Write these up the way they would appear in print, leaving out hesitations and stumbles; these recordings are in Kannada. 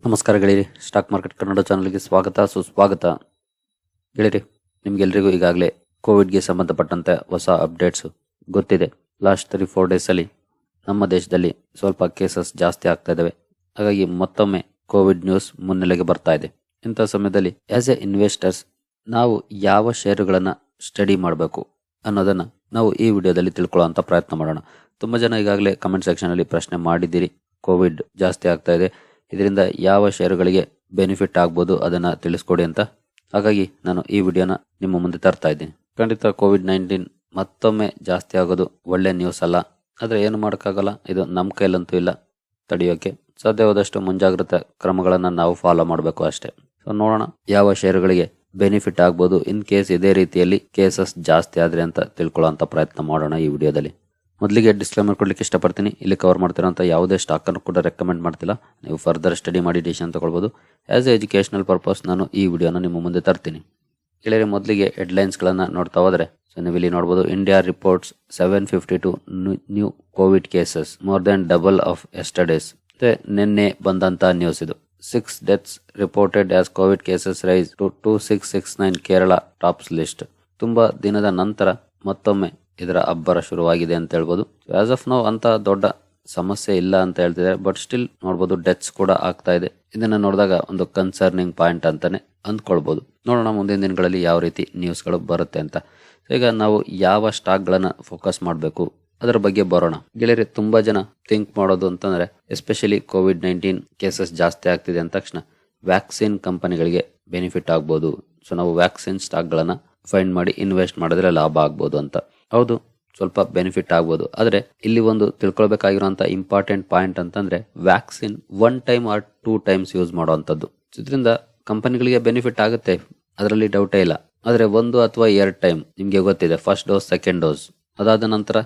ನಮಸ್ಕಾರ ಗೆಳೆಯರಿ, ಸ್ಟಾಕ್ ಮಾರ್ಕೆಟ್ ಕನ್ನಡ ಚಾನಲ್ಗೆ ಸ್ವಾಗತ ಸುಸ್ವಾಗತ. ಗೆಳೆಯರಿ, ನಿಮ್ಗೆಲ್ರಿಗೂ ಈಗಾಗಲೇ ಕೋವಿಡ್ಗೆ ಸಂಬಂಧಪಟ್ಟಂತೆ ಹೊಸ ಅಪ್ಡೇಟ್ಸ್ ಗೊತ್ತಿದೆ. ಲಾಸ್ಟ್ 3-4 ಡೇಸಲ್ಲಿ ನಮ್ಮ ದೇಶದಲ್ಲಿ ಸ್ವಲ್ಪ ಕೇಸಸ್ ಜಾಸ್ತಿ ಆಗ್ತಾ ಇದ್ದಾವೆ. ಹಾಗಾಗಿ ಮತ್ತೊಮ್ಮೆ ಕೋವಿಡ್ ನ್ಯೂಸ್ ಮುನ್ನೆಲೆಗೆ ಬರ್ತಾ ಇದೆ. ಇಂಥ ಸಮಯದಲ್ಲಿ ಆಸ್ ಎ ಇನ್ವೆಸ್ಟರ್ಸ್ ನಾವು ಯಾವ ಷೇರುಗಳನ್ನು ಸ್ಟಡಿ ಮಾಡಬೇಕು ಅನ್ನೋದನ್ನು ನಾವು ಈ ವಿಡಿಯೋದಲ್ಲಿ ತಿಳ್ಕೊಳ್ಳೋಂಥ ಪ್ರಯತ್ನ ಮಾಡೋಣ. ತುಂಬ ಜನ ಈಗಾಗಲೇ ಕಮೆಂಟ್ ಸೆಕ್ಷನಲ್ಲಿ ಪ್ರಶ್ನೆ ಮಾಡಿದ್ದೀರಿ, ಕೋವಿಡ್ ಜಾಸ್ತಿ ಆಗ್ತಾ ಇದೆ, ಇದರಿಂದ ಯಾವ ಷೇರುಗಳಿಗೆ ಬೆನಿಫಿಟ್ ಆಗ್ಬೋದು ಅದನ್ನು ತಿಳಿಸ್ಕೊಡಿ ಅಂತ. ಹಾಗಾಗಿ ನಾನು ಈ ವಿಡಿಯೋನ ನಿಮ್ಮ ಮುಂದೆ ತರ್ತಾ ಇದ್ದೀನಿ. ಖಂಡಿತ ಕೋವಿಡ್-19 ಮತ್ತೊಮ್ಮೆ ಜಾಸ್ತಿ ಆಗೋದು ಒಳ್ಳೆ ನ್ಯೂಸ್ ಅಲ್ಲ, ಆದರೆ ಏನು ಮಾಡೋಕ್ಕಾಗಲ್ಲ. ಇದು ನಮ್ಮ ಕೈಲಂತೂ ಇಲ್ಲ ತಡೆಯೋಕೆ. ಸಾಧ್ಯವಾದಷ್ಟು ಮುಂಜಾಗ್ರತಾ ಕ್ರಮಗಳನ್ನು ನಾವು ಫಾಲೋ ಮಾಡಬೇಕು ಅಷ್ಟೇ. ಸೊ ನೋಡೋಣ ಯಾವ ಷೇರುಗಳಿಗೆ ಬೆನಿಫಿಟ್ ಆಗ್ಬೋದು ಇನ್ ಕೇಸ್ ಇದೇ ರೀತಿಯಲ್ಲಿ ಕೇಸಸ್ ಜಾಸ್ತಿ ಆದರೆ ಅಂತ ತಿಳ್ಕೊಳ್ಳೋಂಥ ಪ್ರಯತ್ನ ಮಾಡೋಣ ಈ ವಿಡಿಯೋದಲ್ಲಿ. ಮೊದಲಿಗೆ ಡಿಸ್ಕ್ಲೇಮರ್ ಕೊಡ್ಲಿಕ್ಕೆ ಇಷ್ಟಪಡ್ತೀನಿ. ಇಲ್ಲಿ ಕವರ್ ಮಾಡ್ತಿರೋಂಥ ಯಾವುದೇ ಸ್ಟಾಕನ್ನು ಕೂಡ ರೆಕಮೆಂಡ್ ಮಾಡ್ತಿಲ್ಲ. ನೀವು ಫರ್ದರ್ ಸ್ಟಡಿ ಮಾಡಿ ಡಿಸಿಷನ್ ತಗೊಳ್ಬೋದು. ಆಸ್ ಎ ಎಜುಕೇಷನಲ್ ಪರ್ಪಸ್ ನಾನು ಈ ವಿಡಿಯೋನ ನಿಮ್ಮ ಮುಂದೆ ತರ್ತೀನಿ. ಗೆಳೆಯರೆ, ಮೊದಲಿಗೆ ಹೆಡ್ಲೈನ್ಸ್ಗಳನ್ನು ನೋಡ್ತಾ ಹೋದರೆ, ಸೊ ನೀವು ಇಲ್ಲಿ ನೋಡ್ಬೋದು, India reports 752 new Covid cases, more than double of ಎಸ್ಟರ್ಡೇಸ್. ಮತ್ತೆ ನಿನ್ನೆ ಬಂದಂಥ ನ್ಯೂಸ್ ಇದು. 6 deaths reported as COVID cases rise to 2669, Kerala tops list. ತುಂಬಾ ದಿನದ ನಂತರ ಮತ್ತೊಮ್ಮೆ ಇದರ ಅಬ್ಬರ ಶುರುವಾಗಿದೆ ಅಂತ ಹೇಳ್ಬೋದು. ಆಸ್ ಆಫ್ ನೌ ಅಂತ ದೊಡ್ಡ ಸಮಸ್ಯೆ ಇಲ್ಲ ಅಂತ ಹೇಳ್ತಿದ್ದಾರೆ, ಬಟ್ ಸ್ಟಿಲ್ ನೋಡ್ಬೋದು ಡೆತ್ಸ್ ಕೂಡ ಆಗ್ತಾ ಇದೆ. ಇದನ್ನ ನೋಡಿದಾಗ ಒಂದು ಕನ್ಸರ್ನಿಂಗ್ ಪಾಯಿಂಟ್ ಅಂತಾನೆ ಅಂದ್ಕೊಳ್ಬೋದು. ನೋಡೋಣ ಮುಂದಿನ ದಿನಗಳಲ್ಲಿ ಯಾವ ರೀತಿ ನ್ಯೂಸ್ಗಳು ಬರುತ್ತೆ ಅಂತ. ಈಗ ನಾವು ಯಾವ ಸ್ಟಾಕ್ಗಳನ್ನ ಫೋಕಸ್ ಮಾಡಬೇಕು ಅದರ ಬಗ್ಗೆ ಬರೋಣ. ಗೆಳೆಯರೆ, ತುಂಬಾ ಜನ ಥಿಂಕ್ ಮಾಡೋದು ಅಂತಂದ್ರೆ, ಎಸ್ಪೆಷಲಿ ಕೋವಿಡ್-19 ಕೇಸಸ್ ಜಾಸ್ತಿ ಆಗ್ತಿದೆ ಅಂದ ತಕ್ಷಣ ವ್ಯಾಕ್ಸಿನ್ ಕಂಪನಿಗಳಿಗೆ ಬೆನಿಫಿಟ್ ಆಗ್ಬೋದು. ಸೊ ನಾವು ವ್ಯಾಕ್ಸಿನ್ ಸ್ಟಾಕ್ಗಳನ್ನ ಫೈಂಡ್ ಮಾಡಿ ಇನ್ವೆಸ್ಟ್ ಮಾಡಿದ್ರೆ ಲಾಭ ಆಗ್ಬೋದು ಅಂತ. ಹೌದು, ಸ್ವಲ್ಪ ಬೆನಿಫಿಟ್ ಆಗ್ಬೋದು. ಆದರೆ ಇಲ್ಲಿ ಒಂದು ತಿಳ್ಕೊಳ್ಬೇಕಾಗಿರುವಂತ ಇಂಪಾರ್ಟೆಂಟ್ ಪಾಯಿಂಟ್ ಅಂತಂದ್ರೆ, vaccine 1 time or 2 times use ಮಾಡುವಂಥದ್ದು. ಇದರಿಂದ ಕಂಪನಿಗಳಿಗೆ ಬೆನಿಫಿಟ್ ಆಗುತ್ತೆ, ಅದರಲ್ಲಿ ಡೌಟೇ ಇಲ್ಲ. ಆದರೆ 1 ಅಥವಾ 2 ಟೈಮ್ ನಿಮ್ಗೆ ಗೊತ್ತಿದೆ, ಫಸ್ಟ್ ಡೋಸ್, ಸೆಕೆಂಡ್ ಡೋಸ್, ಅದಾದ ನಂತರ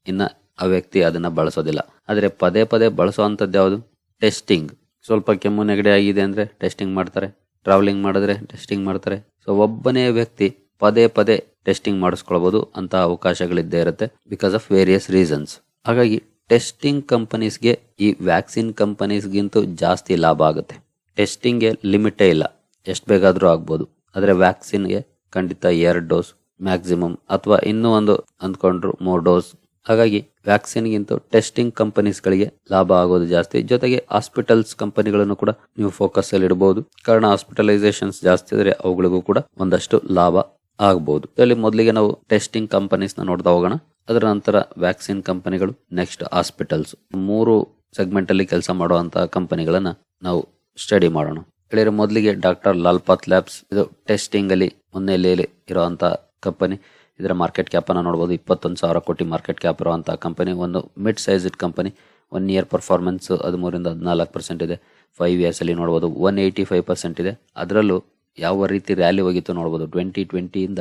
ಇನ್ನ ಆ ವ್ಯಕ್ತಿ ಅದನ್ನ ಬಳಸೋದಿಲ್ಲ. ಆದರೆ ಪದೇ ಪದೇ ಬಳಸುವಂಥದ್ದು ಯಾವುದು? ಟೆಸ್ಟಿಂಗ್. ಸ್ವಲ್ಪ ಕೆಮ್ಮು ನೆಗಡಿ ಆಗಿದೆ ಅಂದ್ರೆ ಟೆಸ್ಟಿಂಗ್ ಮಾಡ್ತಾರೆ, ಟ್ರಾವೆಲಿಂಗ್ ಮಾಡಿದ್ರೆ ಟೆಸ್ಟಿಂಗ್ ಮಾಡ್ತಾರೆ. ಸೊ ಒಬ್ಬನೇ ವ್ಯಕ್ತಿ ಪದೇ ಪದೇ ಟೆಸ್ಟಿಂಗ್ ಮಾಡಿಸ್ಕೊಳ್ಬಹುದು ಅಂತ ಅವಕಾಶಗಳಿದ್ದೇ ಇರುತ್ತೆ, ಬಿಕಾಸ್ ಆಫ್ ವೇರಿಯಸ್ ರೀಸನ್ಸ್. ಹಾಗಾಗಿ ಟೆಸ್ಟಿಂಗ್ ಕಂಪನೀಸ್ಗೆ ಈ ವ್ಯಾಕ್ಸಿನ್ ಕಂಪನೀಸ್ಗಿಂತೂ ಜಾಸ್ತಿ ಲಾಭ ಆಗುತ್ತೆ. ಟೆಸ್ಟಿಂಗ್ಗೆ ಲಿಮಿಟೇ ಇಲ್ಲ, ಎಷ್ಟು ಬೇಕಾದ್ರೂ ಆಗ್ಬೋದು. ಆದರೆ ವ್ಯಾಕ್ಸಿನ್ಗೆ ಖಂಡಿತ 2 ಡೋಸ್ ಮ್ಯಾಕ್ಸಿಮಮ್, ಅಥವಾ ಇನ್ನೂ ಒಂದು ಅಂದ್ಕೊಂಡ್ರು 3 ಡೋಸ್. ಹಾಗಾಗಿ ವ್ಯಾಕ್ಸಿನ್ಗಿಂತ ಟೆಸ್ಟಿಂಗ್ ಕಂಪನೀಸ್ಗಳಿಗೆ ಲಾಭ ಆಗೋದು ಜಾಸ್ತಿ. ಜೊತೆಗೆ ಹಾಸ್ಪಿಟಲ್ಸ್ ಕಂಪನಿಗಳನ್ನು ಕೂಡ ನೀವು ಫೋಕಸ್ ಅಲ್ಲಿ ಇಡಬಹುದು, ಕಾರಣ ಹಾಸ್ಪಿಟಲೈಸೇಷನ್ಸ್ ಜಾಸ್ತಿ ಇದ್ರೆ ಅವುಗಳಿಗೂ ಕೂಡ ಒಂದಷ್ಟು ಲಾಭ ಆಗಬಹುದು. ಇದರಲ್ಲಿ ಮೊದಲಿಗೆ ನಾವು ಟೆಸ್ಟಿಂಗ್ ಕಂಪನೀಸ್ ನ ನೋಡ್ತಾ ಹೋಗೋಣ, ಅದರ ನಂತರ ವ್ಯಾಕ್ಸಿನ್ ಕಂಪನಿಗಳು, ನೆಕ್ಸ್ಟ್ ಹಾಸ್ಪಿಟಲ್ಸ್. 3 ಸೆಗ್ಮೆಂಟ್ ಅಲ್ಲಿ ಕೆಲಸ ಮಾಡುವಂತಹ ಕಂಪನಿಗಳನ್ನ ನಾವು ಸ್ಟಡಿ ಮಾಡೋಣ. ಹೇಳಿದ್ರೆ ಮೊದಲಿಗೆ ಡಾಕ್ಟರ್ ಲಾಲ್ ಪಾತ್ ಲ್ಯಾಬ್ಸ್, ಇದು ಟೆಸ್ಟಿಂಗ್ ಅಲ್ಲಿ ಮುನ್ನೆಲೆಯಲ್ಲಿ ಇರುವಂತಹ ಕಂಪನಿ. ಇದರ ಮಾರ್ಕೆಟ್ ಕ್ಯಾಪ್ ಅನ್ನ ನೋಡಬಹುದು, 21,000 ಕೋಟಿ ಮಾರ್ಕೆಟ್ ಕ್ಯಾಪ್ ಇರುವಂತಹ ಕಂಪನಿ. ಒಂದು mid sized company. 1 year performance 13-14% ಇದೆ. 5 years ಅಲ್ಲಿ ನೋಡಬಹುದು 185% ಇದೆ. ಅದರಲ್ಲೂ ಯಾವ ರೀತಿ ರ್ಯಾಲಿ ಹೋಗಿತ್ತು ನೋಡಬಹುದು. 2020 ಇಂದ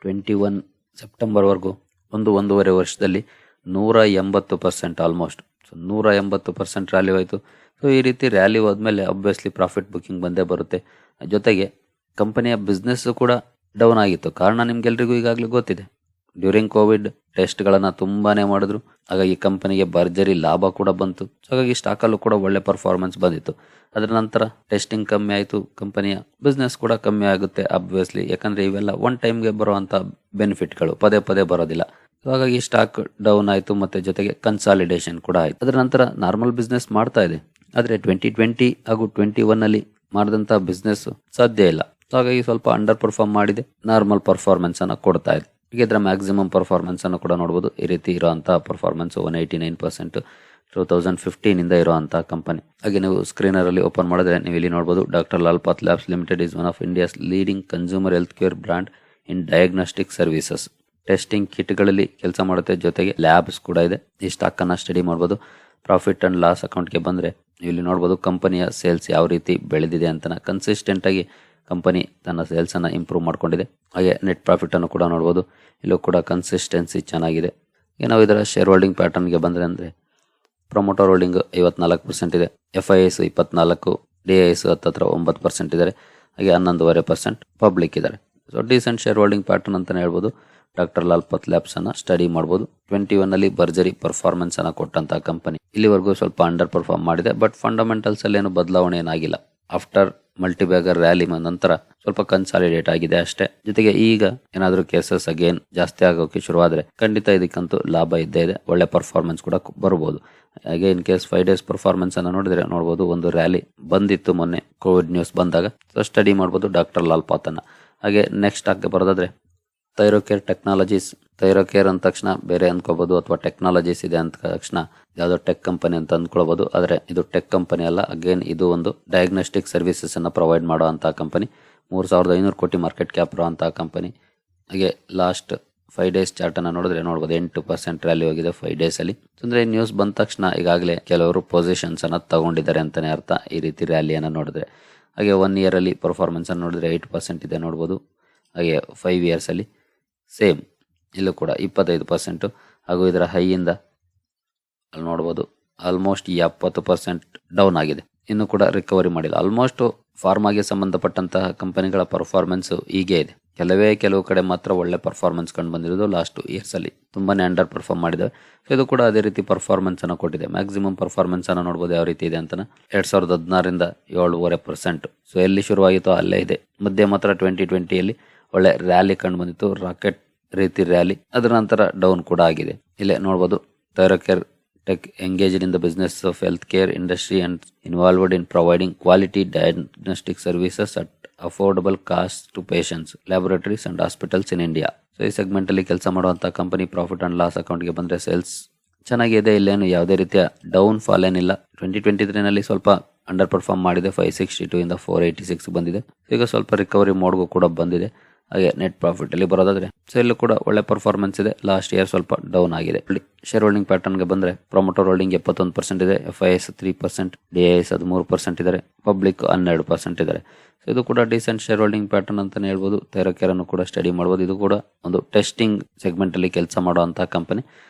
21 ಸೆಪ್ಟೆಂಬರ್ ವರೆಗೂ 1.5 ವರ್ಷದಲ್ಲಿ 180% ಆಲ್ಮೋಸ್ಟ್. ಸೊ 180% ರ್ಯಾಲಿ ಹೋಯಿತು. ಸೊ ಈ ರೀತಿ ರ್ಯಾಲಿ ಹೋದ್ಮೇಲೆ ಅಬ್ವಿಯಸ್ಲಿ ಪ್ರಾಫಿಟ್ ಬುಕಿಂಗ್ ಬಂದೇ ಬರುತ್ತೆ. ಜೊತೆಗೆ ಕಂಪನಿಯ ಬಿಸ್ನೆಸ್ ಕೂಡ ಡೌನ್ ಆಗಿತ್ತು. ಕಾರಣ ನಿಮ್ಗೆಲ್ರಿಗೂ ಈಗಾಗಲೇ ಗೊತ್ತಿದೆ, ಡ್ಯೂರಿಂಗ್ ಕೋವಿಡ್ ಟೆಸ್ಟ್ಗಳನ್ನ ತುಂಬಾನೇ ಮಾಡಿದ್ರು. ಹಾಗಾಗಿ ಕಂಪನಿಗೆ ಭರ್ಜರಿ ಲಾಭ ಕೂಡ ಬಂತು. ಹಾಗಾಗಿ ಸ್ಟಾಕಲ್ಲೂ ಕೂಡ ಒಳ್ಳೆ ಪರ್ಫಾರ್ಮೆನ್ಸ್ ಬಂದಿತ್ತು. ಅದರ ನಂತರ ಟೆಸ್ಟಿಂಗ್ ಕಮ್ಮಿ ಆಯಿತು, ಕಂಪನಿಯ ಬಿಸ್ನೆಸ್ ಕೂಡ ಕಮ್ಮಿ ಆಗುತ್ತೆ ಅಬ್ವಿಯಸ್ಲಿ. ಯಾಕಂದ್ರೆ ಇವೆಲ್ಲ 1 ಟೈಮ್ಗೆ ಬರುವಂತ ಬೆನಿಫಿಟ್ಗಳು ಪದೇ ಪದೇ ಬರೋದಿಲ್ಲ. ಹಾಗಾಗಿ ಸ್ಟಾಕ್ ಡೌನ್ ಆಯಿತು, ಮತ್ತೆ ಜೊತೆಗೆ ಕನ್ಸಾಲಿಡೇಷನ್ ಕೂಡ ಆಯಿತು. ಅದರ ನಂತರ ನಾರ್ಮಲ್ ಬಿಸ್ನೆಸ್ ಮಾಡ್ತಾ ಇದೆ, ಆದರೆ 2020 ಹಾಗೂ 21 ಅಲ್ಲಿ ಮಾಡಿದಂತ ಬಿಸ್ನೆಸ್ ಸಾಧ್ಯ ಇಲ್ಲ. ಹಾಗಾಗಿ ಸ್ವಲ್ಪ ಅಂಡರ್ ಪರ್ಫಾರ್ಮ್ ಮಾಡಿದೆ, ನಾರ್ಮಲ್ ಪರ್ಫಾರ್ಮೆನ್ಸ್ ಅನ್ನ ಕೊಡ್ತಾ ಇದೆ. ಈಗ ಇದರ ಮ್ಯಾಕ್ಸಿಮಮ್ ಪರ್ಫಾರ್ಮೆನ್ಸ್ ಅನ್ನು ಕೂಡ ನೋಡಬಹುದು. ಈ ರೀತಿ ಇರುವಂತಹ ಪರ್ಫಾರ್ಮೆನ್ಸ್ 189% 2015 ಇಂದ ಇರುವಂತಹ ಕಂಪನಿ. ಹಾಗೆ ನೀವು ಸ್ಕ್ರೀನರ್ ಅಲ್ಲಿ ಓಪನ್ ಮಾಡಿದ್ರೆ ನೀವು ಇಲ್ಲಿ ನೋಡಬಹುದು, doctor Lal path labs limited is one of India's leading consumer health care brand in diagnostic services. Testing ಕಿಟ್ಗಳಲ್ಲಿ ಕೆಲಸ ಮಾಡುತ್ತೆ, ಜೊತೆಗೆ ಲ್ಯಾಬ್ಸ್ ಕೂಡ ಇದೆ. ಈ ಸ್ಟಾಕ್ ಅನ್ನ ಸ್ಟಡಿ ಮಾಡಬಹುದು. ಪ್ರಾಫಿಟ್ ಅಂಡ್ ಲಾಸ್ ಅಕೌಂಟ್ಗೆ ಬಂದ್ರೆ ಇಲ್ಲಿ ನೋಡಬಹುದು ಕಂಪನಿಯ ಸೇಲ್ಸ್ ಯಾವ ರೀತಿ ಬೆಳೆದಿದೆ ಅಂತ. ಕನ್ಸಿಸ್ಟೆಂಟ್ ಆಗಿ ಕಂಪನಿ ತನ್ನ ಸೇಲ್ಸ್ ಅನ್ನ ಇಂಪ್ರೂವ್ ಮಾಡ್ಕೊಂಡಿದೆ. ಹಾಗೆ ನೆಟ್ ಪ್ರಾಫಿಟ್ ಅನ್ನು ಕೂಡ ನೋಡಬಹುದು, ಇಲ್ಲೂ ಕೂಡ ಕನ್ಸಿಸ್ಟೆನ್ಸಿ ಚೆನ್ನಾಗಿದೆ. ಈಗ ನಾವು ಇದರ ಶೇರ್ ಹೋಲ್ಡಿಂಗ್ ಪ್ಯಾಟರ್ನ್ಗೆ ಬಂದ್ರೆ ಅಂದ್ರೆ, ಪ್ರೊಮೋಟರ್ ಹೋಲ್ಡಿಂಗ್ 54% ಇದೆ, FIS 24, DIS ಹತ್ತಿರ 9% ಇದ್ದಾರೆ. ಹಾಗೆ 11.5% ಪಬ್ಲಿಕ್ ಇದ್ದಾರೆ. So decent share holding pattern ಅಂತಾನೆ ಹೇಳ್ಬೋದು. ಡಾಕ್ಟರ್ ಲಾಲ್ ಪಾತ್ ಲ್ಯಾಬ್ಸ್ ಅನ್ನ ಸ್ಟಡಿ ಮಾಡಬಹುದು. 21 ಅಲ್ಲಿ ಭರ್ಜರಿ ಪರ್ಫಾರ್ಮೆನ್ಸ್ ಅನ್ನ ಕೊಟ್ಟಂತಹ ಕಂಪನಿ. ಇಲ್ಲಿವರೆಗೂ ಸ್ವಲ್ಪ ಅಂಡರ್ ಪರ್ಫಾರ್ಮ್ ಮಾಡಿದೆ, ಬಟ್ ಫಂಡಮೆಂಟಲ್ಸ್ ಅಲ್ಲಿ ಏನು ಬದಲಾವಣೆ ಏನಾಗಿಲ್ಲ. ಆಫ್ಟರ್ ಮಲ್ಟಿಬ್ಯಾಗರ್ ರ್ಯಾಲಿ ನಂತರ ಸ್ವಲ್ಪ ಕನ್ಸಾಲಿಡೇಟ್ ಆಗಿದೆ ಅಷ್ಟೇ. ಜೊತೆಗೆ ಈಗ ಏನಾದರೂ ಕೇಸಸ್ ಅಗೇನ್ ಜಾಸ್ತಿ ಆಗೋಕೆ ಶುರುವಾದ್ರೆ ಖಂಡಿತ ಇದಕ್ಕಂತೂ ಲಾಭ ಇದ್ದೇ ಇದೆ, ಒಳ್ಳೆ ಪರ್ಫಾರ್ಮೆನ್ಸ್ ಕೂಡ ಬರ್ಬೋದು. ಹಾಗೆ ಇನ್ ಕೇಸ್ 5 days ಪರ್ಫಾರ್ಮೆನ್ಸ್ ಅನ್ನು ನೋಡಿದ್ರೆ ನೋಡ್ಬೋದು, ಒಂದು ರ್ಯಾಲಿ ಬಂದಿತ್ತು ಮೊನ್ನೆ ಕೋವಿಡ್ ನ್ಯೂಸ್ ಬಂದಾಗ. ಸೊ ಸ್ಟಡಿ ಮಾಡ್ಬೋದು ಡಾಕ್ಟರ್ ಲಾಲ್ ಪಾತನ್ನ. ಹಾಗೆ ನೆಕ್ಸ್ಟ್ ಆಗಿ ಬರೋದಾದ್ರೆ ಥೈರೋಕೇರ್ ಟೆಕ್ನಾಲಜೀಸ್. ಥೈರೋಕೇರ್ ಅಂದ ತಕ್ಷಣ ಬೇರೆ ಅಂದ್ಕೋಬಹುದು, ಅಥವಾ ಟೆಕ್ನಾಲಜೀಸ್ ಇದೆ ಅಂತ ತಕ್ಷಣ ಯಾವುದೋ ಟೆಕ್ ಕಂಪನಿ ಅಂತ ಅಂದ್ಕೊಳ್ಬಹುದು. ಆದರೆ ಇದು ಟೆಕ್ ಕಂಪನಿ ಅಲ್ಲ. ಅಗೇನ್ ಇದು ಒಂದು ಡಯಾಗ್ನೋಸ್ಟಿಕ್ ಸರ್ವಿಸಸ್ ಅನ್ನ ಪ್ರೊವೈಡ್ ಮಾಡುವಂತಹ ಕಂಪನಿ. 3500 ಕೋಟಿ ಮಾರ್ಕೆಟ್ ಕ್ಯಾಪ್ ಇರುವಂತಹ ಕಂಪನಿ. ಹಾಗೆ ಲಾಸ್ಟ್ 5 days ಚಾರ್ಟ್ ಅನ್ನ ನೋಡಿದ್ರೆ ನೋಡ್ಬೋದು 8% ರ್ಯಾಲಿ ಹೋಗಿದೆ 5 days ಅಲ್ಲಿ. ಅಂದ್ರೆ ನ್ಯೂಸ್ ಬಂದ ತಕ್ಷಣ ಈಗಾಗಲೇ ಕೆಲವರು ಪೊಸಿಷನ್ಸ್ ಅನ್ನ ತಗೊಂಡಿದ್ದಾರೆ ಅಂತಾನೆ ಅರ್ಥ ಈ ರೀತಿ ರ್ಯಾಲಿಯನ್ನು ನೋಡಿದ್ರೆ. ಹಾಗೆ 1 year ಅಲ್ಲಿ ಪರ್ಫಾರ್ಮೆನ್ಸ್ ಅನ್ನು ನೋಡಿದ್ರೆ 8% ಇದೆ ನೋಡ್ಬೋದು. ಹಾಗೆ 5 years ಅಲ್ಲಿ ಸೇಮ್ ಇಲ್ಲೂ ಕೂಡ 25%. ಹಾಗೂ ಇದರ ಹೈಯಿಂದ ಅಲ್ಲಿ ನೋಡ್ಬೋದು ಆಲ್ಮೋಸ್ಟ್ 70% ಡೌನ್ ಆಗಿದೆ. ಇನ್ನು ಕೂಡ ರಿಕವರಿ ಮಾಡಿಲ್ಲ. ಆಲ್ಮೋಸ್ಟ್ ಫಾರ್ಮಾಗೆ ಸಂಬಂಧಪಟ್ಟಂತಹ ಕಂಪನಿಗಳ ಪರ್ಫಾರ್ಮೆನ್ಸ್ ಹೀಗೆ ಇದೆ. ಕೆಲವು ಕಡೆ ಮಾತ್ರ ಒಳ್ಳೆ ಪರ್ಫಾರ್ಮೆನ್ಸ್ ಕಂಡು ಬಂದಿರೋದು ಲಾಸ್ಟ್ ಇಯರ್ಸ್ ಅಲ್ಲಿ ತುಂಬಾನೇ ಅಂಡರ್ ಪರ್ಫಾರ್ಮ್ ಮಾಡಿದೆ. ಇದು ಕೂಡ ಅದೇ ರೀತಿ ಪರ್ಫಾರ್ಮೆನ್ಸ್ ಅನ್ನು ಕೊಟ್ಟಿದೆ. ಮ್ಯಾಕ್ಸಿಮಮ್ ಪರ್ಫಾರ್ಮೆನ್ಸ್ ಅನ್ನು ನೋಡಬಹುದು ಯಾವ ರೀತಿ ಇದೆ ಅಂತ. 2016ರಿಂದ 7.5%. ಸೊ ಎಲ್ಲಿ ಶುರುವಾಗಿತ್ತೋ ಅಲ್ಲೇ ಇದೆ. ಮಧ್ಯೆ ಮಾತ್ರ 2020ಯಲ್ಲಿ ಒಳ್ಳೆ ರ್ಯಾಲಿ ಕಂಡು ಬಂದಿತ್ತು, ರಾಕೆಟ್ ರೀತಿ ರ್ಯಾಲಿ. ಅದರ ನಂತರ ಡೌನ್ ಕೂಡ ಆಗಿದೆ. ಇಲ್ಲೇ ನೋಡಬಹುದು ಥೈರೋಕೇರ್ tech engaged in the business of healthcare industry and involved in providing quality diagnostic services at affordable cost to patients, laboratories and hospitals in India. So ಈ ಸೆಗ್ಮೆಂಟ್ ಅಲ್ಲಿ ಕೆಲಸ ಮಾಡುವಂತಹ ಕಂಪನಿ ಪ್ರಾಫಿಟ್ ಅಂಡ್ ಲಾಸ್ ಅಕೌಂಟ್ಗೆ ಬಂದ್ರೆ ಸೇಲ್ಸ್ ಚೆನ್ನಾಗಿದೆ. ಇಲ್ಲೇನು ಯಾವುದೇ ರೀತಿಯ ಡೌನ್ ಫಾಲ್ ಏನಿಲ್ಲ. 2023ನಲ್ಲಿ ಸ್ವಲ್ಪ ಅಂಡರ್ ಪರ್ಫಾರ್ಮ್ ಮಾಡಿದೆ, 562 ಇಂದ 486 ಬಂದಿದೆ. ಈಗ ಸ್ವಲ್ಪ ರಿಕವರಿ ಮೋಡ್ಗೂ ಕೂಡ ಬಂದಿದೆ. ಹಾಗೆ ನೆಟ್ ಪ್ರಾಫಿಟ್ ಅಲ್ಲಿ ಬರೋದಾದ್ರೆ ಸೊ ಇಲ್ಲೂ ಕೂಡ ಒಳ್ಳೆ ಪರ್ಫಾರ್ಮೆನ್ಸ್ ಇದೆ. ಲಾಸ್ಟ್ ಇಯರ್ ಸ್ವಲ್ಪ ಡೌನ್ ಆಗಿದೆ. ಶೇರ್ ಹೋಲ್ಡಿಂಗ್ ಪ್ಯಾಟರ್ನ್ ಗೆ ಬಂದ್ರೆ ಪ್ರೊಮೋಟರ್ ಹೋಲ್ಡಿಂಗ್ 71% ಇದೆ, FIS 3%, DIS 13% ಇದ್ದಾರೆ, ಪಬ್ಲಿಕ್ 12% ಇದ್ದಾರೆ. ಸೊ ಇದು ಕೂಡ ಡಿಸೆಂಟ್ ಶೇರ್ ಹೋಲ್ಡಿಂಗ್ ಪ್ಯಾಟರ್ನ್ ಅಂತಾನೆ ಹೇಳ್ಬೋದು. ಥೈರೋಕೇರ್ ಅನ್ನು ಕೂಡ ಸ್ಟಡಿ ಮಾಡಬಹುದು. ಇದು ಕೂಡ ಒಂದು ಟೆಸ್ಟಿಂಗ್ ಸೆಗ್ಮೆಂಟ್ ಅಲ್ಲಿ ಕೆಲಸ ಮಾಡುವಂತಹ ಕಂಪನಿ.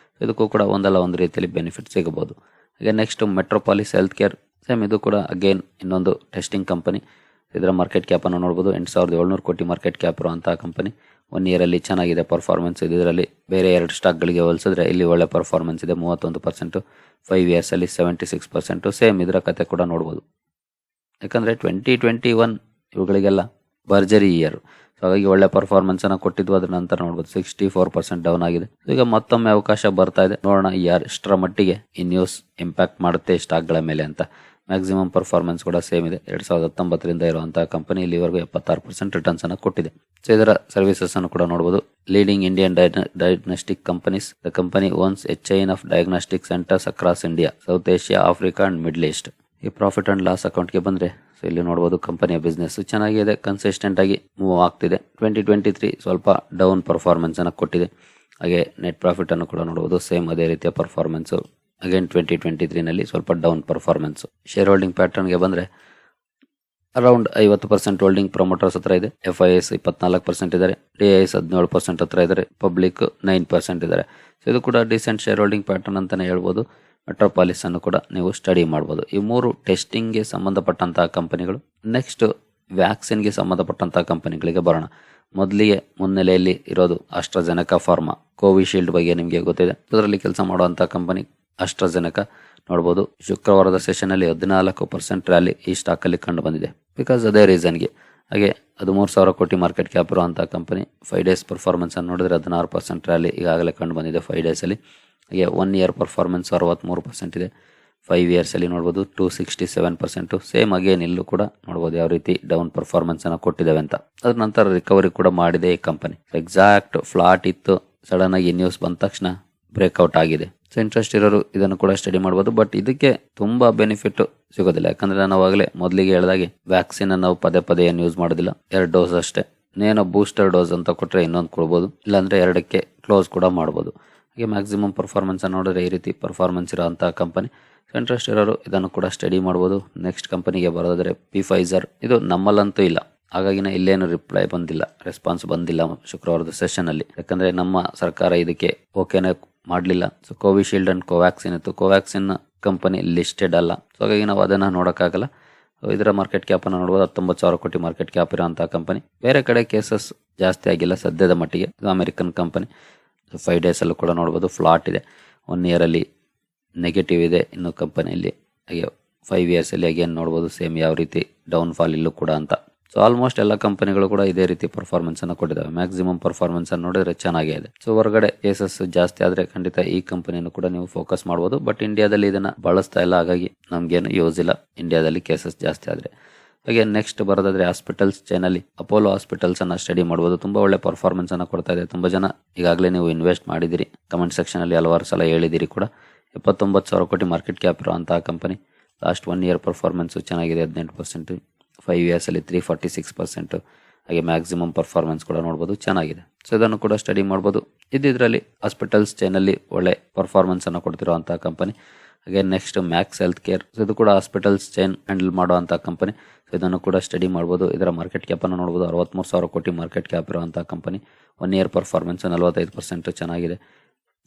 ಇದಕ್ಕೂ ಕೂಡ ಒಂದಲ್ಲ ಒಂದು ರೀತಿಯಲ್ಲಿ ಬೆನಿಫಿಟ್ ಸಿಗಬಹುದು. ಹಾಗೆ next Metropolis health care. Same ಇದು ಕೂಡ ಅಗೇನ್ ಇನ್ನೊಂದು ಟೆಸ್ಟಿಂಗ್ ಕಂಪನಿ. ಇದರ ಮಾರ್ಕೆಟ್ ಕ್ಯಾಪ್ ಅನ್ನು ನೋಡಬಹುದು, 8700 ಕೋಟಿ ಮಾರ್ಕೆಟ್ ಕ್ಯಾಪ್ ಇರುವಂತಹ ಕಂಪನಿ. 1 year ಅಲ್ಲಿ ಚೆನ್ನಾಗಿದೆ ಪರ್ಫಾರ್ಮೆನ್ಸ್. ಇದರಲ್ಲಿ ಬೇರೆ 2 ಸ್ಟಾಕ್ಗಳಿಗೆ ಹೋಲಿಸಿದ್ರೆ ಇಲ್ಲಿ ಒಳ್ಳೆ ಪರ್ಫಾರ್ಮೆನ್ಸ್ ಇದೆ, 31%. 5 years ಅಲ್ಲಿ 76%. ಸೇಮ್ ಇದರ ಕತೆ ಕೂಡ ನೋಡಬಹುದು. ಯಾಕಂದ್ರೆ 2021 ಇವುಗಳಿಗೆಲ್ಲ ಭರ್ಜರಿ ಇಯರ್. ಹಾಗಾಗಿ ಒಳ್ಳೆ ಪರ್ಫಾರ್ಮೆನ್ಸ್ ಅನ್ನ ಕೊಟ್ಟಿದ್ವು. ಅದರ ನಂತರ ನೋಡಬಹುದು 64% ಡೌನ್ ಆಗಿದೆ. ಈಗ ಮತ್ತೊಮ್ಮೆ ಅವಕಾಶ ಬರ್ತಾ ಇದೆ. ನೋಡೋಣ ಎಷ್ಟರ ಮಟ್ಟಿಗೆ ಈ ನ್ಯೂಸ್ ಇಂಪ್ಯಾಕ್ಟ್ ಮಾಡುತ್ತೆ ಸ್ಟಾಕ್ಗಳ ಮೇಲೆ ಅಂತ. ಮ್ಯಾಕ್ಸಿಮಮ್ ಪರ್ಫಾರ್ಮೆನ್ಸ್ ಕೂಡ ಸೇಮ್ ಇದೆ. 2019ರಿಂದ ಇರುವಂತಹ ಕಂಪನಿ ಇಲ್ಲಿವರೆಗೂ 76% ರಿಟರ್ನ್ಸ್ ಅನ್ನು ಕೊಟ್ಟಿದೆ. ಸೊ ಇದರ ಸರ್ವಿಸಸ್ ಅನ್ನು ಕೂಡ ನೋಡಬಹುದು. Leading Indian diagnostic companies. The company owns A chain of diagnostic centres across India, south Asia, Africa and middle East. ಈ ಪ್ರಾಫಿಟ್ ಅಂಡ್ ಲಾಸ್ ಅಕೌಂಟ್ಗೆ ಬಂದ್ರೆ ಸೊ ಇಲ್ಲಿ ನೋಡಬಹುದು ಕಂಪನಿಯ ಬಿಸ್ನೆಸ್ ಚೆನ್ನಾಗಿದೆ, ಕನ್ಸಿಸ್ಟೆಂಟ್ ಆಗಿ ಮೂವ್ ಆಗ್ತಿದೆ. 2023 ಸ್ವಲ್ಪ ಡೌನ್ ಪರ್ಫಾರ್ಮೆನ್ಸ್ ಅನ್ನು ಕೊಟ್ಟಿದೆ. ಹಾಗೆ ನೆಟ್ ಪ್ರಾಫಿಟ್ ಅನ್ನು ಕೂಡ ನೋಡಬಹುದು, ಸೇಮ್ ಅದೇ ರೀತಿಯ ಪರ್ಫಾರ್ಮೆನ್ಸ್. ಅಗೇನ್ 2023ನಲ್ಲಿ ಸ್ವಲ್ಪ ಡೌನ್ ಪರ್ಫಾರ್ಮೆನ್ಸ್. ಶೇರ್ ಹೋಲ್ಡಿಂಗ್ ಪ್ಯಾಟರ್ನ್ಗೆ ಬಂದ್ರೆ ಅರೌಂಡ್ 50% ಹೋಲ್ಡಿಂಗ್ ಪ್ರಮೋಟರ್ಸ್ ಹತ್ರ ಇದೆ, FIS 24% ಇದ್ದಾರೆ, DIS 17% ಹತ್ರ ಇದ್ದಾರೆ, ಪಬ್ಲಿಕ್ 9% ಇದ್ದಾರೆ. ಸೊ ಇದು ಕೂಡ ಡಿಸೆಂಟ್ ಶೇರ್ ಹೋಲ್ಡಿಂಗ್ ಪ್ಯಾಟರ್ನ್ ಅಂತಾನೆ ಹೇಳ್ಬೋದು. ಮೆಟ್ರೋಪಾಲಿಸ್ ಅನ್ನು ಕೂಡ ನೀವು ಸ್ಟಡಿ ಮಾಡಬಹುದು. ಈ 3 ಟೆಸ್ಟಿಂಗ್ಗೆ ಸಂಬಂಧಪಟ್ಟಂತಹ ಕಂಪನಿಗಳು. ನೆಕ್ಸ್ಟ್ ವ್ಯಾಕ್ಸಿನ್ಗೆ ಸಂಬಂಧಪಟ್ಟಂತಹ ಕಂಪನಿಗಳಿಗೆ ಬರೋಣ. ಮೊದಲಿಗೆ ಮುನ್ನೆಲೆಯಲ್ಲಿ ಇರೋದು ಆಸ್ಟ್ರಾಜೆನೆಕಾ ಫಾರ್ಮಾ. ಕೋವಿಶೀಲ್ಡ್ ಬಗ್ಗೆ ನಿಮಗೆ ಗೊತ್ತಿದೆ. ಅದರಲ್ಲಿ ಕೆಲಸ ಮಾಡುವಂತಹ ಕಂಪನಿ ಆಸ್ಟ್ರಾಜೆನೆಕಾ. ನೋಡಬಹುದು ಶುಕ್ರವಾರದ ಸೆಷನ್ ಅಲ್ಲಿ 14% ರ್ಯಾಲಿ ಈ ಸ್ಟಾಕ್ ಅಲ್ಲಿ ಕಂಡು ಬಂದಿದೆ. ಬಿಕಾಸ್ ಅದೇ ರೀಸನ್ಗೆ. ಹಾಗೆ ಅದು 3000 ಕೋಟಿ ಮಾರ್ಕೆಟ್ ಕ್ಯಾಪ್ ಇರುವಂತಹ ಕಂಪನಿ. 5 days ಪರ್ಫಾರ್ಮೆನ್ಸ್ ಅನ್ನು ನೋಡಿದ್ರೆ 16% ರ್ಯಾಲಿ ಈಗಾಗಲೇ ಕಂಡು ಬಂದಿದೆ 5 days ಅಲ್ಲಿ. ಹಾಗೆ 1 year ಪರ್ಫಾರ್ಮೆನ್ಸ್ 63% ಇದೆ. 5 years ಅಲ್ಲಿ ನೋಡಬಹುದು 267%. ಸೇಮ್ ಅಗೇನ್ ಇಲ್ಲೂ ಕೂಡ ನೋಡಬಹುದು ಯಾವ ರೀತಿ ಡೌನ್ ಪರ್ಫಾರ್ಮೆನ್ಸ್ ಅನ್ನು ಕೊಟ್ಟಿದ್ದೇವೆ ಅಂತ. ಅದ್ರ ನಂತರ ರಿಕವರಿ ಕೂಡ ಮಾಡಿದೆ ಈ ಕಂಪನಿ. ಎಕ್ಸಾಕ್ಟ್ ಫ್ಲಾಟ್ ಇತ್ತು, ಸಡನ್ ಆಗಿ ನ್ಯೂಸ್ ಬಂದ ತಕ್ಷಣ ಬ್ರೇಕ್ಔಟ್ ಆಗಿದೆ. ಸೊ ಇಂಟ್ರೆಸ್ಟ್ ಇರೋರು ಇದನ್ನು ಕೂಡ ಸ್ಟಡಿ ಮಾಡಬಹುದು. ಬಟ್ ಇದಕ್ಕೆ ತುಂಬಾ ಬೆನಿಫಿಟ್ ಸಿಗೋದಿಲ್ಲ. ಯಾಕಂದ್ರೆ ನಾವು ಆಗಲೇ ಮೊದಲಿಗೆ ಹೇಳಿದಾಗೆ ವ್ಯಾಕ್ಸಿನ್ ನಾವು ಪದೇ ಏನು ಯೂಸ್ ಮಾಡೋದಿಲ್ಲ. 2 ಡೋಸ್ ಅಷ್ಟೇ. ಏನೋ ಬೂಸ್ಟರ್ ಡೋಸ್ ಅಂತ ಕೊಟ್ರೆ ಇನ್ನೊಂದು ಕೊಡ್ಬೋದು, ಇಲ್ಲಾಂದ್ರೆ 2ಕ್ಕೆ ಕ್ಲೋಸ್ ಕೂಡ ಮಾಡ್ಬೋದು. ಹಾಗೆ ಮ್ಯಾಕ್ಸಿಮಮ್ ಪರ್ಫಾರ್ಮೆನ್ಸ್ ಅನ್ನು ನೋಡಿದ್ರೆ ಈ ರೀತಿ ಪರ್ಫಾರ್ಮೆನ್ಸ್ ಇರೋಂತಹ ಕಂಪನಿ. ಇಂಟ್ರೆಸ್ಟ್ ಇರೋರು ಇದನ್ನು ಕೂಡ ಸ್ಟಡಿ ಮಾಡಬಹುದು. ನೆಕ್ಸ್ಟ್ ಕಂಪನಿಗೆ ಬರೋದಾದ್ರೆ ಫೈಸರ್. ಇದು ನಮ್ಮಲ್ಲಂತೂ ಇಲ್ಲ, ಹಾಗಾಗಿನೇ ಇಲ್ಲೇನು ರಿಪ್ಲೈ ಬಂದಿಲ್ಲ, ರೆಸ್ಪಾನ್ಸ್ ಬಂದಿಲ್ಲ ಶುಕ್ರವಾರದ ಸೆಷನ್ ಅಲ್ಲಿ. ಯಾಕಂದ್ರೆ ನಮ್ಮ ಸರ್ಕಾರ ಇದಕ್ಕೆ ಓಕೆನೇ ಮಾಡಲಿಲ್ಲ. ಸೊ ಕೋವಿಶೀಲ್ಡ್ ಅಂಡ್ ಕೋವ್ಯಾಕ್ಸಿನ್ ಇತ್ತು. ಕೋವ್ಯಾಕ್ಸಿನ್ ಕಂಪನಿ ಲಿಸ್ಟೆಡ್ ಅಲ್ಲ. ಸೊ ಹಾಗಾಗಿ ನಾವು ಅದನ್ನ ನೋಡೋಕ್ಕಾಗಲ್ಲ. ಇದರ ಮಾರ್ಕೆಟ್ ಕ್ಯಾಪ್ ಅನ್ನು ನೋಡಬಹುದು, 19,000 ಕೋಟಿ ಮಾರ್ಕೆಟ್ ಕ್ಯಾಪ್ ಇರುವಂತಹ ಕಂಪನಿ. ಬೇರೆ ಕಡೆ ಕೇಸಸ್ ಜಾಸ್ತಿ ಆಗಿಲ್ಲ ಸದ್ಯದ ಮಟ್ಟಿಗೆ. ಇದು ಅಮೆರಿಕನ್ ಕಂಪನಿ. 5 days ಅಲ್ಲೂ ಕೂಡ ನೋಡಬಹುದು ಫ್ಲಾಟ್ ಇದೆ. 1 year ಅಲ್ಲಿ ನೆಗೆಟಿವ್ ಇದೆ ಇನ್ನು ಕಂಪನಿಯಲ್ಲಿ. ಹಾಗೆ 5 years ಅಲ್ಲಿ ಅಗೇನ್ ನೋಡಬಹುದು ಸೇಮ್ ಯಾವ ರೀತಿ ಡೌನ್ ಫಾಲ್ ಇಲ್ಲೂ ಕೂಡ ಅಂತ. ಸೊ ಆಲ್ಮೋಸ್ಟ್ ಎಲ್ಲ ಕಂಪನಿಗಳು ಕೂಡ ಇದೇ ರೀತಿ ಪರ್ಫಾರ್ಮೆನ್ಸ್ ಅನ್ನು ಕೊಟ್ಟಿದ್ದಾವೆ. ಮ್ಯಾಕ್ಸಿಮಮ್ ಪರ್ಫಾರ್ಮೆನ್ಸ್ ಅನ್ನು ನೋಡಿದ್ರೆ ಚೆನ್ನಾಗೇ ಇದೆ. ಸೊ ಹೊರಗಡೆ ಕೇಸಸ್ ಜಾಸ್ತಿ ಆದ್ರೆ ಖಂಡಿತ ಈ ಕಂಪನಿಯನ್ನು ಕೂಡ ನೀವು ಫೋಕಸ್ ಮಾಡಬಹುದು. ಬಟ್ ಇಂಡಿಯಾದಲ್ಲಿ ಇದನ್ನ ಬಳಸ್ತಾ ಇಲ್ಲ, ಹಾಗಾಗಿ ನಮ್ಗೇನು ಯೂಸ್ ಇಲ್ಲ ಇಂಡಿಯಾದಲ್ಲಿ ಕೇಸಸ್ ಜಾಸ್ತಿ ಆದ್ರೆ. ಹಾಗೆ ನೆಕ್ಸ್ಟ್ ಬರೋದಾದ್ರೆ ಹಾಸ್ಪಿಟಲ್ಸ್ ಚೈನಲ್ಲಿ ಅಪೋಲೋ ಹಾಸ್ಪಿಟಲ್ಸ್ ಅನ್ನ ಸ್ಟಡಿ ಮಾಡಬಹುದು. ತುಂಬಾ ಒಳ್ಳೆ ಪರ್ಫಾರ್ಮೆನ್ಸ್ ಅನ್ನ ಕೊಡ್ತಾ ಇದೆ. ತುಂಬಾ ಜನ ಈಗಾಗಲೇ ನೀವು ಇನ್ವೆಸ್ಟ್ ಮಾಡಿದಿರಿ, ಕಮೆಂಟ್ ಸೆಕ್ಷನ್ ಅಲ್ಲಿ ಹಲವಾರು ಸಲ ಹೇಳಿದಿರಿ ಕೂಡ. 79,000 ಕೋಟಿ ಮಾರ್ಕೆಟ್ ಕ್ಯಾಪ್ ಇರುವಂತಹ ಕಂಪನಿ. ಲಾಸ್ಟ್ 1 ಇಯರ್ ಪರ್ಫಾರ್ಮೆನ್ಸ್ ಚೆನ್ನಾಗಿದೆ, 18%. 5 ಇಯರ್ಸ್ ಅಲ್ಲಿ 346%. ಹಾಗೆ ಮ್ಯಾಕ್ಸಿಮಮ್ ಪರ್ಫಾರ್ಮೆನ್ಸ್ ಕೂಡ ನೋಡಬಹುದು, ಚೆನ್ನಾಗಿದೆ. ಸೊ ಇದನ್ನು ಕೂಡ ಸ್ಟಡಿ ಮಾಡಬಹುದು. ಇದರಲ್ಲಿ ಹಾಸ್ಪಿಟಲ್ಸ್ ಚೈನಲ್ಲಿ ಒಳ್ಳೆ ಪರ್ಫಾರ್ಮೆನ್ಸ್ ಅನ್ನು ಕೊಡ್ತಿರುವಂತಹ ಕಂಪನಿ. ಹಾಗೆ ನೆಕ್ಸ್ಟ್ ಮ್ಯಾಕ್ಸ್ ಹೆಲ್ತ್ ಕೇರ್, ಇದು ಕೂಡ ಹಾಸ್ಪಿಟಲ್ಸ್ ಚೈನ್ ಹ್ಯಾಂಡಲ್ ಮಾಡುವಂತಹ ಕಂಪನಿ. ಸೊ ಇದನ್ನು ಕೂಡ ಸ್ಟಡಿ ಮಾಡಬಹುದು. ಇದರ ಮಾರ್ಕೆಟ್ ಕ್ಯಾಪ್ ಅನ್ನು ನೋಡಬಹುದು, 63,000 ಕೋಟಿ ಮಾರ್ಕೆಟ್ ಕ್ಯಾಪ್ ಇರುವಂತಹ ಕಂಪನಿ. 1 ಇಯರ್ ಪರ್ಫಾರ್ಮೆನ್ಸ್ 45% ಚೆನ್ನಾಗಿದೆ.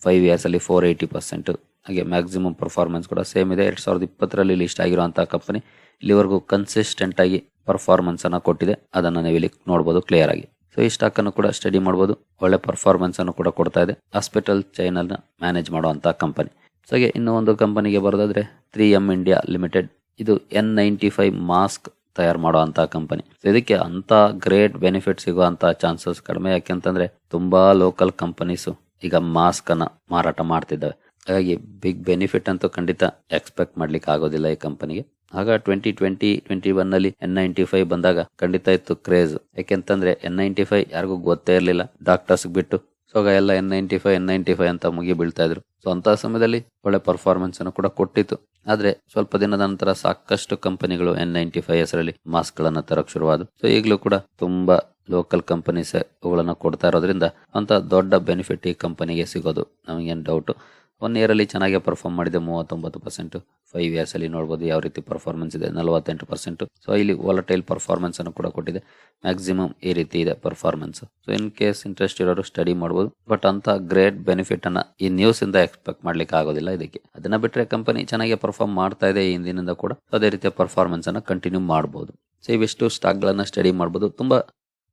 5 ಇಯರ್ಸ್ ಅಲ್ಲಿ 480%. ಹಾಗೆ ಮ್ಯಾಕ್ಸಿಮಮ್ ಪರ್ಫಾರ್ಮೆನ್ಸ್ ಕೂಡ ಸೇಮ್ ಇದೆ. 2020ರಲ್ಲಿ ಲಿಸ್ಟ್ ಆಗಿರುವಂತಹ ಕಂಪನಿ. ಇಲ್ಲಿವರೆಗೂ ಕನ್ಸಿಸ್ಟೆಂಟ್ ಆಗಿ ಪರ್ಫಾರ್ಮೆನ್ಸ್ ಅನ್ನ ಕೊಟ್ಟಿದೆ, ಅದನ್ನ ನೀವು ಇಲ್ಲಿ ನೋಡಬಹುದು ಕ್ಲಿಯರ್ ಆಗಿ. ಸೊ ಈ ಸ್ಟಾಕ್ ಅನ್ನು ಕೂಡ ಸ್ಟಡಿ ಮಾಡಬಹುದು. ಒಳ್ಳೆ ಪರ್ಫಾರ್ಮೆನ್ಸ್ ಅನ್ನು ಕೂಡ ಕೊಡ್ತಾ ಇದೆ. ಹಾಸ್ಪಿಟಲ್ ಚೈನ್ ಅನ್ನ ಮ್ಯಾನೇಜ್ ಮಾಡುವಂತಹ ಕಂಪನಿ. ಸೊ ಹಾಗೆ ಇನ್ನೂ ಒಂದು ಕಂಪನಿಗೆ ಬರೋದಾದ್ರೆ 3M ಇಂಡಿಯಾ ಲಿಮಿಟೆಡ್. ಇದು N95 ಮಾಸ್ಕ್ ತಯಾರು ಮಾಡುವಂತಹ ಕಂಪನಿ. ಇದಕ್ಕೆ ಅಂತ ಗ್ರೇಟ್ ಬೆನಿಫಿಟ್ ಸಿಗುವಂತ ಚಾನ್ಸಸ್ ಕಡಿಮೆ, ಯಾಕೆಂತಂದ್ರೆ ತುಂಬಾ ಲೋಕಲ್ ಕಂಪನೀಸ್ ಈಗ ಮಾಸ್ಕ್ ಅನ್ನ ಮಾರಾಟ ಮಾಡ್ತಿದ್ದಾವೆ. ಹಾಗಾಗಿ ಬಿಗ್ ಬೆನಿಫಿಟ್ ಅಂತೂ ಖಂಡಿತ ಎಕ್ಸ್ಪೆಕ್ಟ್ ಮಾಡ್ಲಿಕ್ಕೆ ಆಗೋದಿಲ್ಲ ಈ ಕಂಪನಿಗೆ. ಆಗ 2020-21 ನಲ್ಲಿ N95 ಬಂದಾಗ ಖಂಡಿತ ಇತ್ತು ಕ್ರೇಜ್. ಯಾಕೆಂತಂದ್ರೆ N95 ಯಾರಿಗೂ ಗೊತ್ತೇ ಇರಲಿಲ್ಲ, ಡಾಕ್ಟರ್ಸ್ ಬಿಟ್ಟು. ಸೊ ಆಗ ಎಲ್ಲ N95 ಅಂತ ಮುಗಿ ಬೀಳ್ತಾ ಇದ್ರು. ಸೊ ಅಂತ ಸಮಯದಲ್ಲಿ ಒಳ್ಳೆ ಪರ್ಫಾರ್ಮೆನ್ಸ್ ಅನ್ನು ಕೂಡ ಕೊಟ್ಟಿತ್ತು. ಆದ್ರೆ ಸ್ವಲ್ಪ ದಿನದ ನಂತರ ಸಾಕಷ್ಟು ಕಂಪನಿಗಳು N95 ಹೆಸರಲ್ಲಿ ಮಾಸ್ಕ್ ಗಳನ್ನ ತರಕ್ ಶುರುವಾದ. ಸೊ ಈಗಲೂ ಕೂಡ ತುಂಬಾ ಲೋಕಲ್ ಕಂಪನೀಸ್ ಅವುಗಳನ್ನ ಕೊಡ್ತಾ ಇರೋದ್ರಿಂದ ಅಂತ ದೊಡ್ಡ ಬೆನಿಫಿಟ್ ಈ ಕಂಪನಿಗೆ ಸಿಗೋದು ನಮಗೇನು ಡೌಟ್. 1 ಇಯರ್ ಅಲ್ಲಿ ಚೆನ್ನಾಗಿ ಪರ್ಫಾರ್ಮ್ ಮಾಡಿದೆ, 39%. 5 ಇಯರ್ಸ್ ಅಲ್ಲಿ ನೋಡಬಹುದು ಯಾವ ರೀತಿ ಪರ್ಫಾರ್ಮೆನ್ಸ್ ಇದೆ, 48%. ಸೊ ಇಲ್ಲಿ ವಾಲಟೈಲ್ ಪರ್ಫಾರ್ಮೆನ್ಸ್ ಅನ್ನು ಕೂಡ ಕೊಟ್ಟಿದೆ. ಮ್ಯಾಕ್ಸಿಮಮ್ ಈ ರೀತಿ ಇದೆ performance. So in case interest ಇರೋರು ಸ್ಟಡಿ ಮಾಡಬಹುದು. ಬಟ್ ಅಂತ ಗ್ರೇಟ್ ಬೆನಿಫಿಟ್ ಅನ್ನ ಈ ನ್ಯೂಸ್ ಇಂದ ಎಕ್ಸ್ಪೆಕ್ಟ್ ಮಾಡ್ಲಿಕ್ಕೆ ಆಗೋದಿಲ್ಲ ಇದಕ್ಕೆ. ಅದನ್ನ ಬಿಟ್ರೆ ಕಂಪನಿ ಚೆನ್ನಾಗಿ ಪರ್ಫಾರ್ಮ್ ಮಾಡ್ತಾ ಇದೆ ಹಿಂದಿನಿಂದ ಕೂಡ. ಅದೇ ರೀತಿಯ ಪರ್ಫಾರ್ಮೆನ್ಸ್ ಅನ್ನ ಕಂಟಿನ್ಯೂ ಮಾಡಬಹುದು. ಸೊ ಇವಿಷ್ಟು ಸ್ಟಾಕ್ ಗಳನ್ನ ಸ್ಟಡಿ ಮಾಡಬಹುದು. ತುಂಬಾ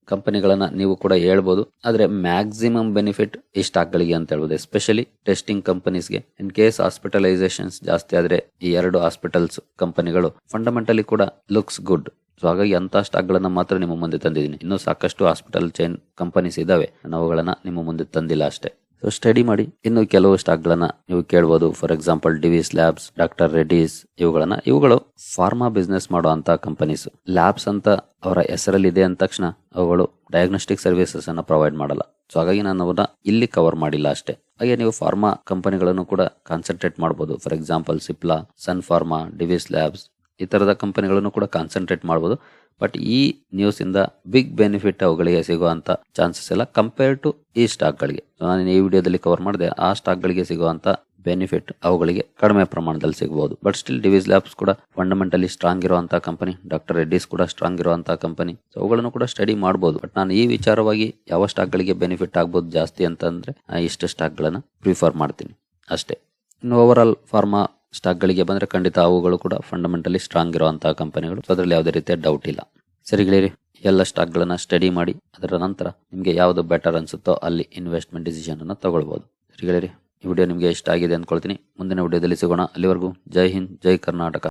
ಕಂಪನಿಗಳನ್ನ ನೀವು ಕೂಡ ಹೇಳ್ಬೋದು, ಆದ್ರೆ ಮ್ಯಾಕ್ಸಿಮಮ್ ಬೆನಿಫಿಟ್ ಈ ಸ್ಟಾಕ್ ಗಳಿಗೆ ಅಂತ ಹೇಳ್ಬೋದು. ಎಸ್ಪೆಷಲಿ ಟೆಸ್ಟಿಂಗ್ ಕಂಪನೀಸ್ಗೆ. ಇನ್ ಕೇಸ್ ಹಾಸ್ಪಿಟಲೈಸೇಷನ್ಸ್ ಜಾಸ್ತಿ ಆದ್ರೆ ಈ 2 ಹಾಸ್ಪಿಟಲ್ಸ್ ಕಂಪನಿಗಳು ಫಂಡಮೆಂಟಲಿ ಕೂಡ ಲುಕ್ಸ್ ಗುಡ್. ಸೊ ಹಾಗಾಗಿ ಅಂತ ಸ್ಟಾಕ್ ಗಳನ್ನ ಮಾತ್ರ ನಿಮ್ಮ ಮುಂದೆ ತಂದಿದ್ದೀನಿ. ಇನ್ನೂ ಸಾಕಷ್ಟು ಹಾಸ್ಪಿಟಲ್ ಚೈನ್ ಕಂಪನೀಸ್ ಇದಾವೆ, ಅವುಗಳನ್ನ ನಿಮ್ಮ ಮುಂದೆ ತಂದಿಲ್ಲ ಅಷ್ಟೇ. ಸೊ ಸ್ಟಡಿ ಮಾಡಿ. ಇನ್ನು ಕೆಲವು ಸ್ಟಾಕ್ ಗಳನ್ನ ನೀವು ಕೇಳಬಹುದು. For example Divi's labs, doctor Reddy's, ಇವುಗಳು ಫಾರ್ಮಾ ಬಿಸ್ನೆಸ್ ಮಾಡುವಂತ ಕಂಪನೀಸ್. ಲ್ಯಾಬ್ಸ್ ಅಂತ ಅವರ ಹೆಸರಲ್ಲಿ ಇದೆ ಅಂದ ತಕ್ಷಣ ಅವುಗಳು ಡಯಾಗ್ನೋಸ್ಟಿಕ್ ಸರ್ವಿಸಸ್ ಅನ್ನ ಪ್ರೊವೈಡ್ ಮಾಡಲ್ಲ. ಸೊ ಹಾಗಾಗಿ ನಾನು ಅವನ್ನ ಇಲ್ಲಿ ಕವರ್ ಮಾಡಿಲ್ಲ ಅಷ್ಟೇ. ಹಾಗೆ ನೀವು ಫಾರ್ಮಾ ಕಂಪನಿಗಳನ್ನು ಕೂಡ ಕಾನ್ಸಂಟ್ರೇಟ್ ಮಾಡಬಹುದು. For example Cipla, Sun Pharma, Divi's labs, ಈ ತರದ ಕಂಪನಿಗಳನ್ನು ಕೂಡ ಕಾನ್ಸಂಟ್ರೇಟ್ ಮಾಡಬಹುದು. ಬಟ್ ಈ ನ್ಯೂಸ್ ಇಂದ ಬಿಗ್ ಬೆನಿಫಿಟ್ ಅವುಗಳಿಗೆ ಸಿಗುವಂತ ಚಾನ್ಸಸ್ ಎಲ್ಲ ಕಂಪೇರ್ ಟು ಈ ಸ್ಟಾಕ್ ಗಳಿಗೆ. ನಾನು ಈ ವಿಡಿಯೋದಲ್ಲಿ ಕವರ್ ಮಾಡಿದೆ. ಆ ಸ್ಟಾಕ್ ಗಳಿಗೆ ಸಿಗುವಂತ ಬೆನಿಫಿಟ್ ಅವುಗಳಿಗೆ ಕಡಿಮೆ ಪ್ರಮಾಣದಲ್ಲಿ ಸಿಗಬಹುದು. ಬಟ್ ಸ್ಟಿಲ್ ಡಿವಿಸ್ ಲ್ಯಾಬ್ಸ್ ಕೂಡ ಫಂಡಮೆಂಟಲಿ ಸ್ಟ್ರಾಂಗ್ ಇರುವಂತಹ ಕಂಪನಿ. ಡಾಕ್ಟರ್ ರೆಡ್ಡೀಸ್ ಕೂಡ ಸ್ಟ್ರಾಂಗ್ ಇರುವಂತಹ ಕಂಪನಿ. ಅವುಗಳನ್ನು ಕೂಡ ಸ್ಟಡಿ ಮಾಡಬಹುದು. ಬಟ್ ನಾನು ಈ ವಿಚಾರವಾಗಿ ಯಾವ ಸ್ಟಾಕ್ ಗಳಿಗೆ ಬೆನಿಫಿಟ್ ಆಗ್ಬಹುದು ಜಾಸ್ತಿ ಅಂತಂದ್ರೆ ಇಷ್ಟು ಸ್ಟಾಕ್ ಗಳನ್ನ ಪ್ರಿಫರ್ ಮಾಡ್ತೀನಿ ಅಷ್ಟೇ. ಇನ್ನು ಓವರ್ ಆಲ್ ಫಾರ್ಮಾ ಸ್ಟಾಕ್ ಗಳಿಗೆ ಬಂದ್ರೆ ಖಂಡಿತ ಅವುಗಳು ಕೂಡ ಫಂಡಮೆಂಟಲಿ ಸ್ಟ್ರಾಂಗ್ ಇರುವಂತಹ ಕಂಪನಿಗಳು. ಸೊ ಅದರಲ್ಲಿ ಯಾವುದೇ ರೀತಿಯ ಡೌಟ್ ಇಲ್ಲ. ಸರಿ ಗೆಳೆಯರಿ, ಎಲ್ಲ ಸ್ಟಾಕ್ ಗಳನ್ನ ಸ್ಟಡಿ ಮಾಡಿ ಅದರ ನಂತರ ನಿಮಗೆ ಯಾವ್ದು ಬೆಟರ್ ಅನ್ಸುತ್ತೋ ಅಲ್ಲಿ ಇನ್ವೆಸ್ಟ್ಮೆಂಟ್ ಡಿಸಿಷನ್ ಅನ್ನ ತಗೊಳ್ಬಹುದು. ಸರಿ ಗೆಳೆಯರಿ, ಈ ವಿಡಿಯೋ ನಿಮಗೆ ಇಷ್ಟ ಆಗಿದೆ ಅಂದ್ಕೊಳ್ತೀನಿ. ಮುಂದಿನ ವಿಡಿಯೋದಲ್ಲಿ ಸಿಗೋಣ. ಅಲ್ಲಿವರೆಗೂ ಜೈ ಹಿಂದ್, ಜೈ ಕರ್ನಾಟಕ.